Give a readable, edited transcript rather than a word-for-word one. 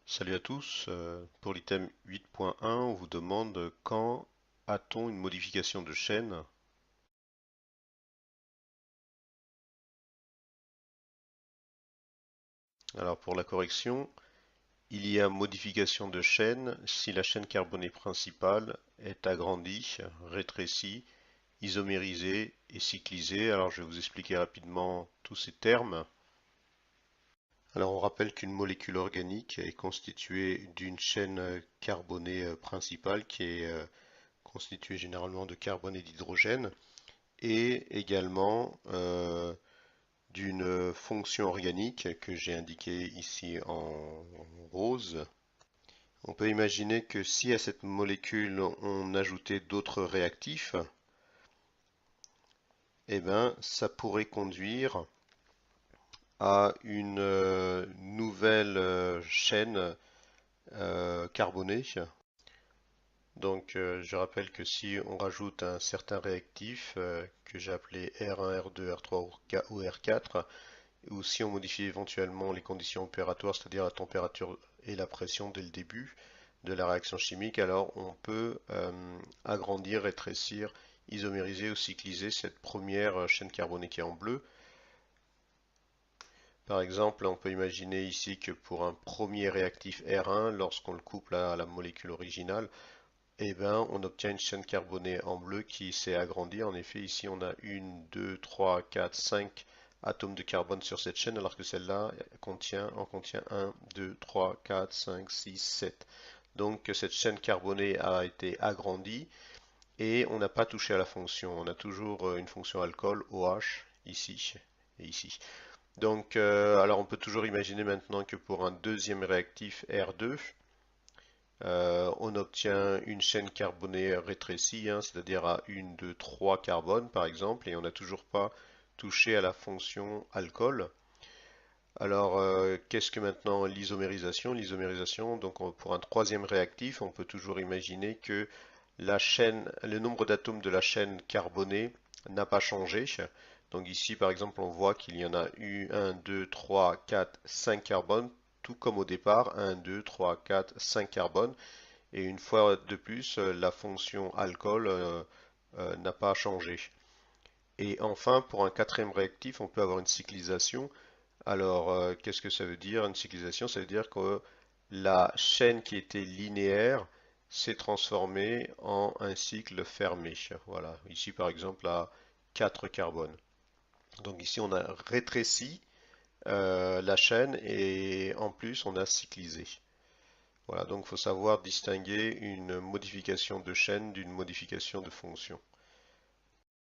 Salut à tous. Pour l'item 8.1, on vous demande quand a-t-on une modification de chaîne. Alors pour la correction, il y a modification de chaîne si la chaîne carbonée principale est agrandie, rétrécie, isomérisée et cyclisée. Alors je vais vous expliquer rapidement tous ces termes. Alors on rappelle qu'une molécule organique est constituée d'une chaîne carbonée principale qui est constituée généralement de carbone et d'hydrogène, et également d'une fonction organique que j'ai indiquée ici en rose. On peut imaginer que si à cette molécule on ajoutait d'autres réactifs, eh ben, ça pourrait conduire à une nouvelle chaîne carbonée. Donc je rappelle que si on rajoute un certain réactif que j'ai appelé R1, R2, R3 ou R4, ou si on modifie éventuellement les conditions opératoires, c'est-à-dire la température et la pression dès le début de la réaction chimique, alors on peut agrandir, rétrécir, isomériser ou cycliser cette première chaîne carbonée qui est en bleu. Par exemple, on peut imaginer ici que pour un premier réactif R1, lorsqu'on le couple à la molécule originale, eh ben, on obtient une chaîne carbonée en bleu qui s'est agrandie. En effet, ici, on a 1, 2, 3, 4, 5 atomes de carbone sur cette chaîne, alors que celle-là en contient 1, 2, 3, 4, 5, 6, 7. Donc, cette chaîne carbonée a été agrandie et on n'a pas touché à la fonction. On a toujours une fonction alcool, OH, ici et ici. Donc, alors on peut toujours imaginer maintenant que pour un deuxième réactif R2, on obtient une chaîne carbonée rétrécie, hein, c'est-à-dire à 1, 2, 3 carbones par exemple, et on n'a toujours pas touché à la fonction alcool. Alors, qu'est-ce que maintenant l'isomérisation? L'isomérisation, donc pour un troisième réactif, on peut toujours imaginer que la chaîne, le nombre d'atomes de la chaîne carbonée n'a pas changé. Donc ici, par exemple, on voit qu'il y en a eu 1, 2, 3, 4, 5 carbones, tout comme au départ, 1, 2, 3, 4, 5 carbones. Et une fois de plus, la fonction alcool n'a pas changé. Et enfin, pour un quatrième réactif, on peut avoir une cyclisation. Alors, qu'est-ce que ça veut dire, une cyclisation? Ça veut dire que la chaîne qui était linéaire s'est transformée en un cycle fermé. Voilà, ici par exemple à 4 carbones. Donc ici on a rétréci la chaîne et en plus on a cyclisé. Voilà, donc il faut savoir distinguer une modification de chaîne d'une modification de fonction.